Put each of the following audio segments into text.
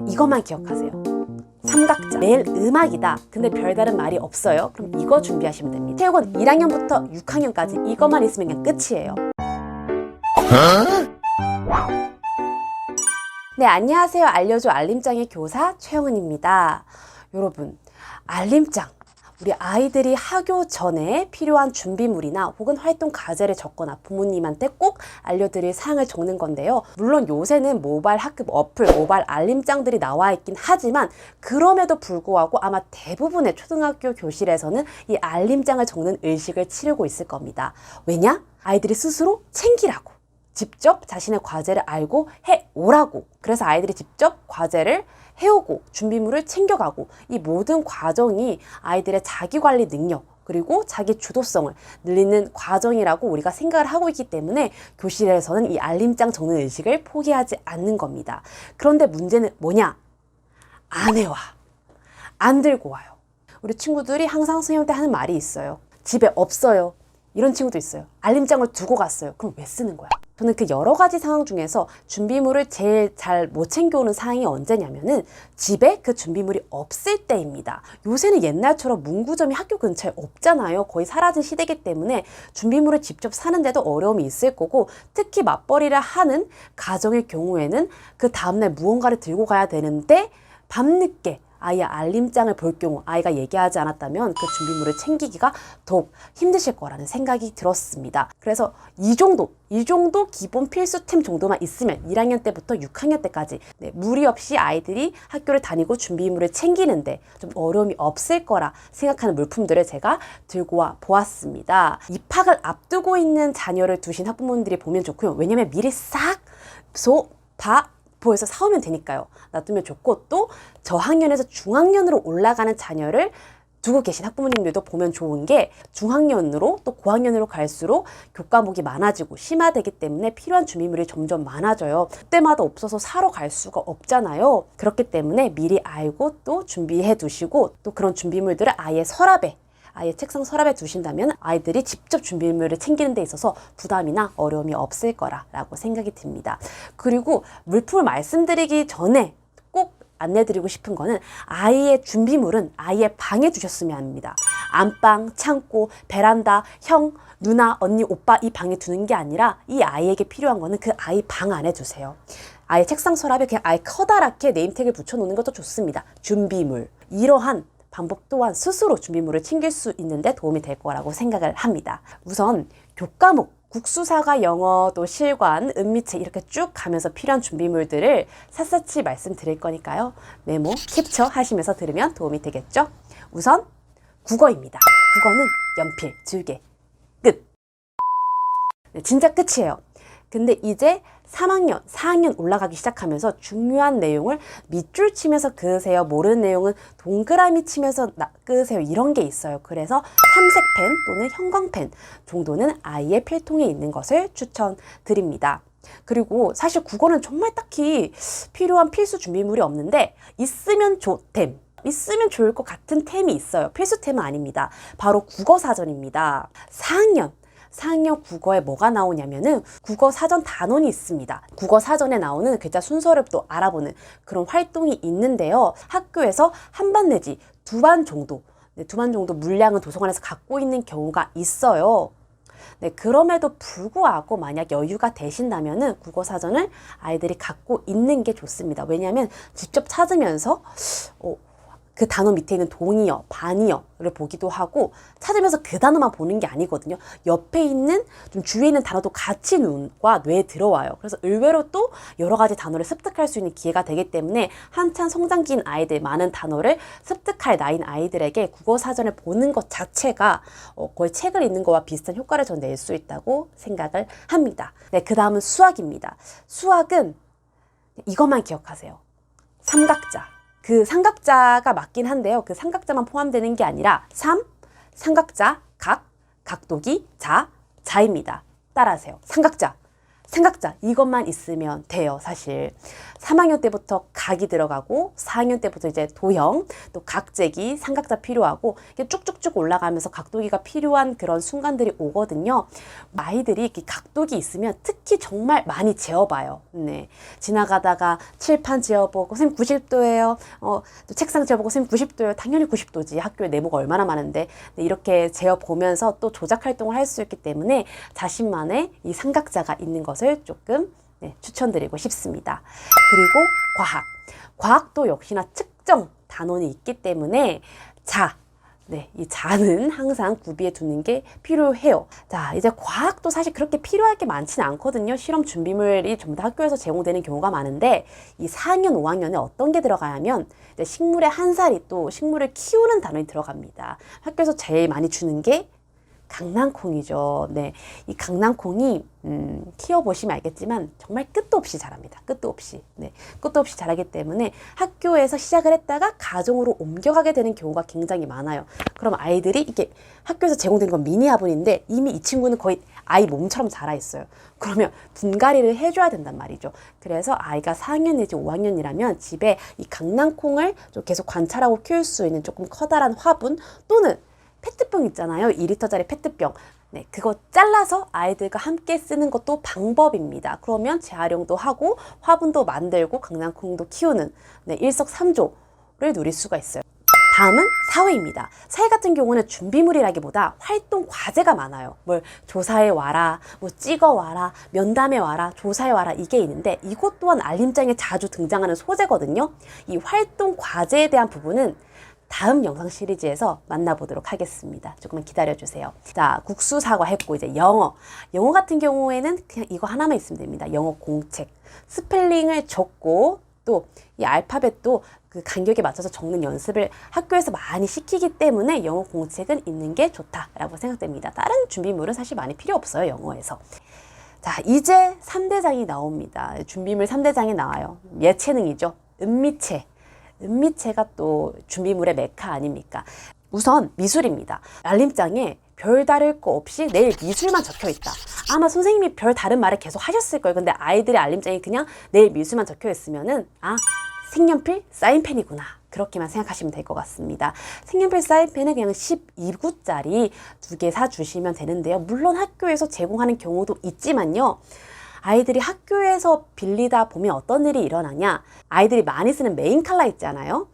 이것만 기억하세요. 삼각자, 매일 음악이다. 근데 별다른 말이 없어요. 그럼 이거 준비하시면 됩니다. 체육은 1학년부터 6학년까지 이것만 있으면 그냥 끝이에요. 네, 안녕하세요. 알려줘 알림장의 교사 최영은입니다. 여러분, 알림장. 우리 아이들이 학교 전에 필요한 준비물이나 혹은 활동 과제를 적거나 부모님한테 꼭 알려드릴 사항을 적는 건데요. 물론 요새는 모바일 학급 어플, 모바일 알림장들이 나와 있긴 하지만 그럼에도 불구하고 아마 대부분의 초등학교 교실에서는 이 알림장을 적는 의식을 치르고 있을 겁니다. 왜냐? 아이들이 스스로 챙기라고. 직접 자신의 과제를 알고 해오라고. 그래서 아이들이 직접 과제를 해오고 준비물을 챙겨가고 이 모든 과정이 아이들의 자기관리 능력 그리고 자기 주도성을 늘리는 과정이라고 우리가 생각을 하고 있기 때문에 교실에서는 이 알림장 적는 의식을 포기하지 않는 겁니다. 그런데 문제는 뭐냐? 안 해와. 안 들고 와요. 우리 친구들이 항상 선생님한테 하는 말이 있어요. 집에 없어요. 이런 친구도 있어요. 알림장을 두고 갔어요. 그럼 왜 쓰는 거야? 저는 그 여러 가지 상황 중에서 준비물을 제일 잘 못 챙겨오는 상황이 언제냐면은 집에 그 준비물이 없을 때입니다. 요새는 옛날처럼 문구점이 학교 근처에 없잖아요. 거의 사라진 시대이기 때문에 준비물을 직접 사는데도 어려움이 있을 거고 특히 맞벌이를 하는 가정의 경우에는 그 다음날 무언가를 들고 가야 되는데 밤늦게 아이의 알림장을 볼 경우 아이가 얘기하지 않았다면 그 준비물을 챙기기가 더욱 힘드실 거라는 생각이 들었습니다. 그래서 이 정도 기본 필수템 정도만 있으면 1학년 때부터 6학년 때까지 무리 없이 아이들이 학교를 다니고 준비물을 챙기는데 좀 어려움이 없을 거라 생각하는 물품들을 제가 들고 와 보았습니다. 입학을 앞두고 있는 자녀를 두신 학부모님들이 보면 좋고요. 왜냐면 미리 싹 다 보여서 사오면 되니까요. 놔두면 좋고 또 저학년에서 중학년으로 올라가는 자녀를 두고 계신 학부모님들도 보면 좋은 게 중학년으로 또 고학년으로 갈수록 교과목이 많아지고 심화되기 때문에 필요한 준비물이 점점 많아져요. 그때마다 없어서 사러 갈 수가 없잖아요. 그렇기 때문에 미리 알고 또 준비해 두시고 또 그런 준비물들을 아예 책상 서랍에 두신다면 아이들이 직접 준비물을 챙기는 데 있어서 부담이나 어려움이 없을 거라고 생각이 듭니다. 그리고 물품을 말씀드리기 전에 꼭 안내드리고 싶은 거는 아이의 준비물은 아이의 방에 두셨으면 합니다. 안방, 창고, 베란다, 형, 누나, 언니, 오빠 이 방에 두는 게 아니라 이 아이에게 필요한 거는 그 아이 방 안에 두세요. 아이 책상 서랍에 그냥 아예 커다랗게 네임택을 붙여놓는 것도 좋습니다. 준비물. 이러한 방법 또한 스스로 준비물을 챙길 수 있는데 도움이 될 거라고 생각을 합니다. 우선 교과목, 국수사과, 영어, 또 실관, 은미책 이렇게 쭉 가면서 필요한 준비물들을 샅샅이 말씀드릴 거니까요. 메모, 캡처 하시면서 들으면 도움이 되겠죠? 우선 국어입니다. 국어는 연필 2개. 끝! 네, 진짜 끝이에요. 근데 이제 3학년, 4학년 올라가기 시작하면서 중요한 내용을 밑줄 치면서 그으세요. 모르는 내용은 동그라미 치면서 그으세요. 이런 게 있어요. 그래서 삼색펜 또는 형광펜 정도는 아이의 필통에 있는 것을 추천드립니다. 그리고 사실 국어는 정말 딱히 필요한 필수 준비물이 없는데 있으면 있으면 좋을 것 같은 템이 있어요. 필수템은 아닙니다. 바로 국어사전입니다. 4학년 국어에 뭐가 나오냐면은 국어 사전 단원이 있습니다. 국어 사전에 나오는 글자 순서를 또 알아보는 그런 활동이 있는데요. 학교에서 한 반 내지 두 반 정도 물량은 도서관에서 갖고 있는 경우가 있어요. 네, 그럼에도 불구하고 만약 여유가 되신다면은 국어 사전을 아이들이 갖고 있는 게 좋습니다. 왜냐하면 직접 찾으면서 그 단어 밑에 있는 동의어, 반의어를 보기도 하고 찾으면서 그 단어만 보는 게 아니거든요. 옆에 있는 좀 주위에 있는 단어도 같이 눈과 뇌에 들어와요. 그래서 의외로 또 여러 가지 단어를 습득할 수 있는 기회가 되기 때문에 한창 성장기인 아이들, 많은 단어를 습득할 나이인 아이들에게 국어 사전을 보는 것 자체가 거의 책을 읽는 거와 비슷한 효과를 전 낼 수 있다고 생각을 합니다. 네, 그 다음은 수학입니다. 수학은 이것만 기억하세요. 삼각자. 그 삼각자가 맞긴 한데요. 그 삼각자만 포함되는 게 아니라 삼각자, 각도기, 자입니다. 따라하세요. 삼각자. 삼각자 이것만 있으면 돼요. 사실 3학년 때부터 각이 들어가고 4학년 때부터 이제 도형, 또 각재기, 삼각자 필요하고 이게 쭉쭉쭉 올라가면서 각도기가 필요한 그런 순간들이 오거든요. 아이들이 이렇게 각도기 있으면 특히 정말 많이 재어봐요. 네. 지나가다가 칠판 재어보고 선생님 90도예요. 또 책상 재어보고 선생님 90도예요. 당연히 90도지. 학교에 네모가 얼마나 많은데. 네, 이렇게 재어보면서 또 조작 활동을 할 수 있기 때문에 자신만의 이 삼각자가 있는 것을 조금 추천드리고 싶습니다. 그리고 과학. 과학도 역시나 특정 단원이 있기 때문에 이 자는 항상 구비해 두는 게 필요해요. 자, 이제 과학도 사실 그렇게 필요할 게 많지는 않거든요. 실험 준비물이 전부 다 학교에서 제공되는 경우가 많은데 이 4학년, 5학년에 어떤 게 들어가냐면 이제 식물의 한 살이 또 식물을 키우는 단원이 들어갑니다. 학교에서 제일 많이 주는 게 강낭콩이죠. 네, 이 강낭콩이 키워보시면 알겠지만 정말 끝도 없이 자랍니다. 끝도 없이. 네, 끝도 없이 자라기 때문에 학교에서 시작을 했다가 가정으로 옮겨가게 되는 경우가 굉장히 많아요. 그럼 아이들이 이게 학교에서 제공된 건 미니 화분인데 이미 이 친구는 거의 아이 몸처럼 자라 있어요. 그러면 분갈이를 해줘야 된단 말이죠. 그래서 아이가 4학년 내지 5학년이라면 집에 이 강낭콩을 좀 계속 관찰하고 키울 수 있는 조금 커다란 화분 또는 페트병 있잖아요. 2리터짜리 페트병. 네, 그거 잘라서 아이들과 함께 쓰는 것도 방법입니다. 그러면 재활용도 하고 화분도 만들고 강낭콩도 키우는 일석삼조를 누릴 수가 있어요. 다음은 사회입니다. 사회 같은 경우는 준비물이라기보다 활동 과제가 많아요. 뭘 조사해 와라, 뭐 찍어 와라, 면담해 와라, 조사해 와라 이게 있는데 이것 또한 알림장에 자주 등장하는 소재거든요. 이 활동 과제에 대한 부분은 다음 영상 시리즈에서 만나보도록 하겠습니다. 조금만 기다려주세요. 자, 국수 사과 했고 이제 영어. 영어 같은 경우에는 그냥 이거 하나만 있으면 됩니다. 영어 공책. 스펠링을 적고 또 이 알파벳도 그 간격에 맞춰서 적는 연습을 학교에서 많이 시키기 때문에 영어 공책은 있는 게 좋다라고 생각됩니다. 다른 준비물은 사실 많이 필요 없어요. 영어에서. 자, 이제 3대장이 나옵니다. 준비물 3대장이 나와요. 예체능이죠. 은미체. 은미체가 또 준비물의 메카 아닙니까? 우선 미술입니다. 알림장에 별다를 거 없이 내일 미술만 적혀 있다. 아마 선생님이 별 다른 말을 계속 하셨을 거예요. 근데 아이들의 알림장에 그냥 내일 미술만 적혀 있으면은 색연필, 사인펜이구나. 그렇게만 생각하시면 될 것 같습니다. 색연필, 사인펜은 그냥 12구짜리 2개 사주시면 되는데요. 물론 학교에서 제공하는 경우도 있지만요. 아이들이 학교에서 빌리다 보면 어떤 일이 일어나냐. 아이들이 많이 쓰는 메인 컬러 있잖아요.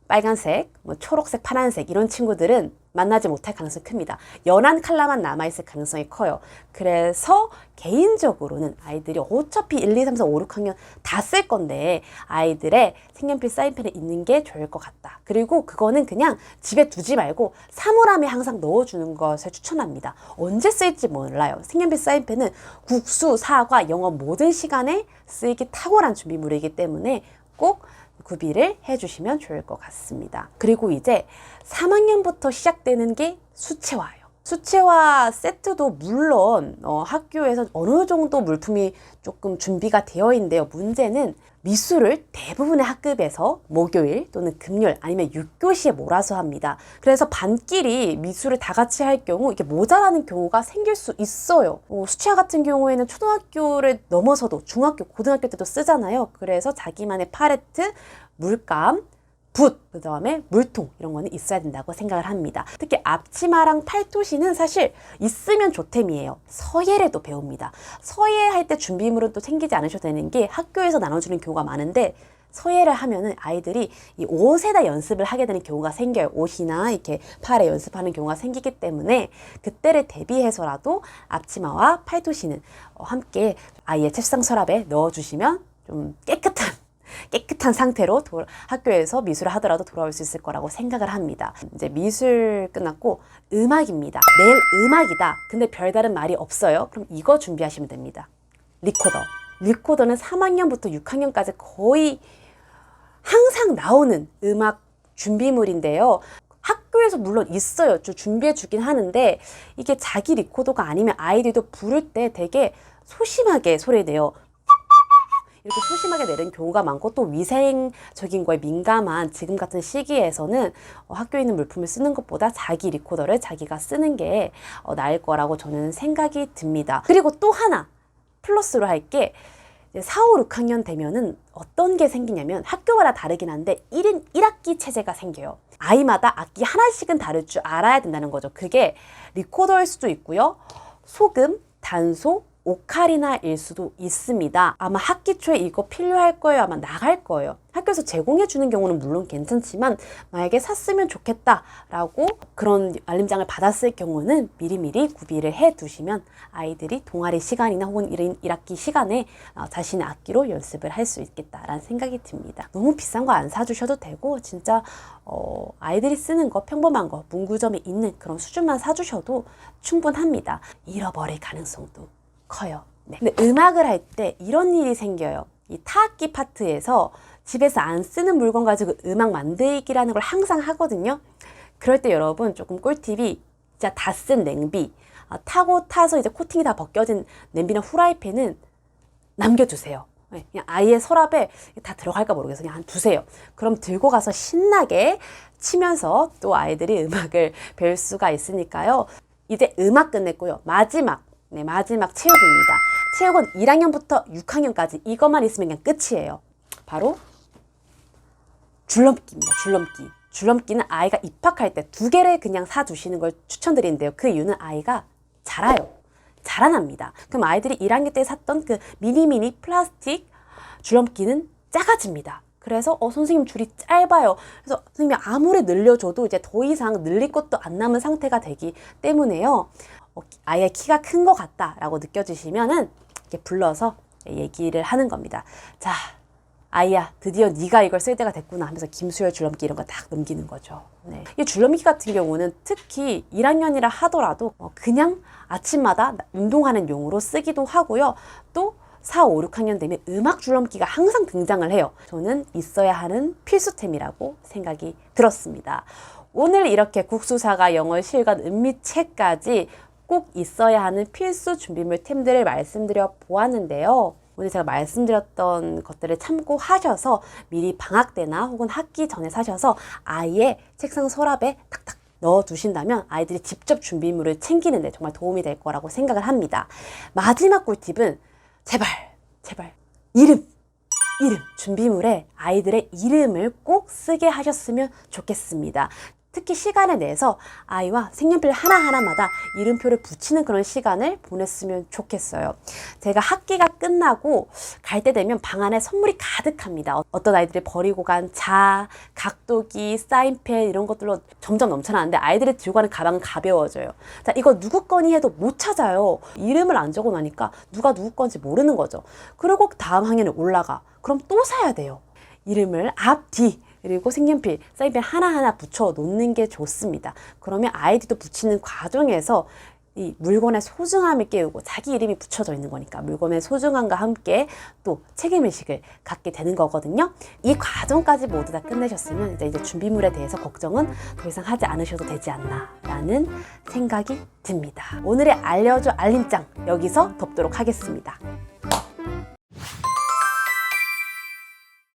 빨간색, 초록색, 파란색 이런 친구들은 만나지 못할 가능성이 큽니다. 연한 컬러만 남아있을 가능성이 커요. 그래서 개인적으로는 아이들이 어차피 1, 2, 3, 4, 5, 6학년 다 쓸 건데 아이들의 색연필 사인펜이 있는 게 좋을 것 같다. 그리고 그거는 그냥 집에 두지 말고 사물함에 항상 넣어주는 것을 추천합니다. 언제 쓸지 몰라요. 색연필 사인펜은 국수, 사과, 영어 모든 시간에 쓰이기 탁월한 준비물이기 때문에 꼭 구비를 해주시면 좋을 것 같습니다. 그리고 이제 3학년부터 시작되는 게 수채화예요. 수채화 세트도 물론 학교에서 어느 정도 물품이 조금 준비가 되어 있는데요. 문제는 미술을 대부분의 학급에서 목요일 또는 금요일 아니면 6교시에 몰아서 합니다. 그래서 반끼리 미술을 다 같이 할 경우 이게 모자라는 경우가 생길 수 있어요. 수채화 같은 경우에는 초등학교를 넘어서도 중학교, 고등학교 때도 쓰잖아요. 그래서 자기만의 팔레트, 물감, 붓, 그 다음에 물통 이런 거는 있어야 된다고 생각을 합니다. 특히 앞치마랑 팔토시는 사실 있으면 좋템이에요. 서예를 또 배웁니다. 서예 할 때 준비물은 또 챙기지 않으셔도 되는 게 학교에서 나눠주는 경우가 많은데 서예를 하면은 아이들이 이 옷에다 연습을 하게 되는 경우가 생겨요. 옷이나 이렇게 팔에 연습하는 경우가 생기기 때문에 그때를 대비해서라도 앞치마와 팔토시는 함께 아이의 책상 서랍에 넣어주시면 좀 깨끗한 상태로 학교에서 미술을 하더라도 돌아올 수 있을 거라고 생각을 합니다. 이제 미술 끝났고 음악입니다. 내일 음악이다. 근데 별다른 말이 없어요. 그럼 이거 준비하시면 됩니다. 리코더. 리코더는 3학년부터 6학년까지 거의 항상 나오는 음악 준비물인데요. 학교에서 물론 있어요. 좀 준비해 주긴 하는데 이게 자기 리코더가 아니면 아이들도 부를 때 되게 소심하게 소리를 내요. 이렇게 소심하게 내는 경우가 많고 또 위생적인 거에 민감한 지금 같은 시기에서는 학교에 있는 물품을 쓰는 것보다 자기 리코더를 자기가 쓰는 게 나을 거라고 저는 생각이 듭니다. 그리고 또 하나 플러스로 할게 4, 5, 6학년 되면은 어떤 게 생기냐면 학교마다 다르긴 한데 1인 1학기 체제가 생겨요. 아이마다 악기 하나씩은 다를 줄 알아야 된다는 거죠. 그게 리코더일 수도 있고요. 소금, 단소, 오카리나일 수도 있습니다. 아마 학기 초에 이거 필요할 거예요. 아마 나갈 거예요. 학교에서 제공해 주는 경우는 물론 괜찮지만 만약에 샀으면 좋겠다라고 그런 알림장을 받았을 경우는 미리미리 구비를 해 두시면 아이들이 동아리 시간이나 혹은 1학기 시간에 자신의 악기로 연습을 할 수 있겠다라는 생각이 듭니다. 너무 비싼 거 안 사주셔도 되고 진짜 아이들이 쓰는 거 평범한 거 문구점에 있는 그런 수준만 사주셔도 충분합니다. 잃어버릴 가능성도 커요. 네. 근데 음악을 할 때 이런 일이 생겨요. 이 타악기 파트에서 집에서 안 쓰는 물건 가지고 음악 만들기라는 걸 항상 하거든요. 그럴 때 여러분 조금 꿀팁이 진짜 다 쓴 냄비, 타고 타서 이제 코팅이 다 벗겨진 냄비나 후라이팬은 남겨두세요. 그냥 아이의 서랍에 다 들어갈까 모르겠어요. 그냥 한 두세요. 그럼 들고 가서 신나게 치면서 또 아이들이 음악을 배울 수가 있으니까요. 이제 음악 끝냈고요. 마지막 체육입니다. 체육은 1학년부터 6학년까지 이것만 있으면 그냥 끝이에요. 바로 줄넘기입니다. 줄넘기는 아이가 입학할 때 2개를 그냥 사두시는 걸 추천드리는데요. 그 이유는 아이가 자라납니다. 그럼 아이들이 1학년 때 샀던 그 미니 플라스틱 줄넘기는 작아집니다. 그래서 선생님 줄이 짧아요. 그래서 선생님이 아무리 늘려줘도 이제 더 이상 늘릴 것도 안 남은 상태가 되기 때문에요. 아이의 키가 큰 것 같다라고 느껴지시면은 이렇게 불러서 얘기를 하는 겁니다. 자, 아이야, 드디어 네가 이걸 쓸 때가 됐구나 하면서 김수열 줄넘기 이런 거 딱 넘기는 거죠. 네. 이 줄넘기 같은 경우는 특히 1학년이라 하더라도 그냥 아침마다 운동하는 용으로 쓰기도 하고요. 또 4, 5, 6학년 되면 음악 줄넘기가 항상 등장을 해요. 저는 있어야 하는 필수템이라고 생각이 들었습니다. 오늘 이렇게 국수사가 영어 실간 은미책까지 꼭 있어야 하는 필수 준비물템들을 말씀드려 보았는데요. 오늘 제가 말씀드렸던 것들을 참고하셔서 미리 방학 때나 혹은 학기 전에 사셔서 아이의 책상 서랍에 탁탁 넣어두신다면 아이들이 직접 준비물을 챙기는데 정말 도움이 될 거라고 생각을 합니다. 마지막 꿀팁은 제발 이름 준비물에 아이들의 이름을 꼭 쓰게 하셨으면 좋겠습니다. 특히 시간을 내서 아이와 색연필 하나하나마다 이름표를 붙이는 그런 시간을 보냈으면 좋겠어요. 제가 학기가 끝나고 갈 때 되면 방 안에 선물이 가득합니다. 어떤 아이들이 버리고 간 각도기, 사인펜 이런 것들로 점점 넘쳐나는데 아이들이 들고 가는 가방은 가벼워져요. 자, 이거 누구 거니 해도 못 찾아요. 이름을 안 적어 놓으니까 누가 누구 건지 모르는 거죠. 그리고 다음 학년에 올라가. 그럼 또 사야 돼요. 이름을 앞, 뒤 그리고 색연필, 사인펜 하나하나 붙여 놓는 게 좋습니다. 그러면 아이들도 붙이는 과정에서 이 물건의 소중함을 깨우고 자기 이름이 붙여져 있는 거니까 물건의 소중함과 함께 또 책임의식을 갖게 되는 거거든요. 이 과정까지 모두 다 끝내셨으면 이제 준비물에 대해서 걱정은 더 이상 하지 않으셔도 되지 않나 라는 생각이 듭니다. 오늘의 알려줘 알림장 여기서 덮도록 하겠습니다.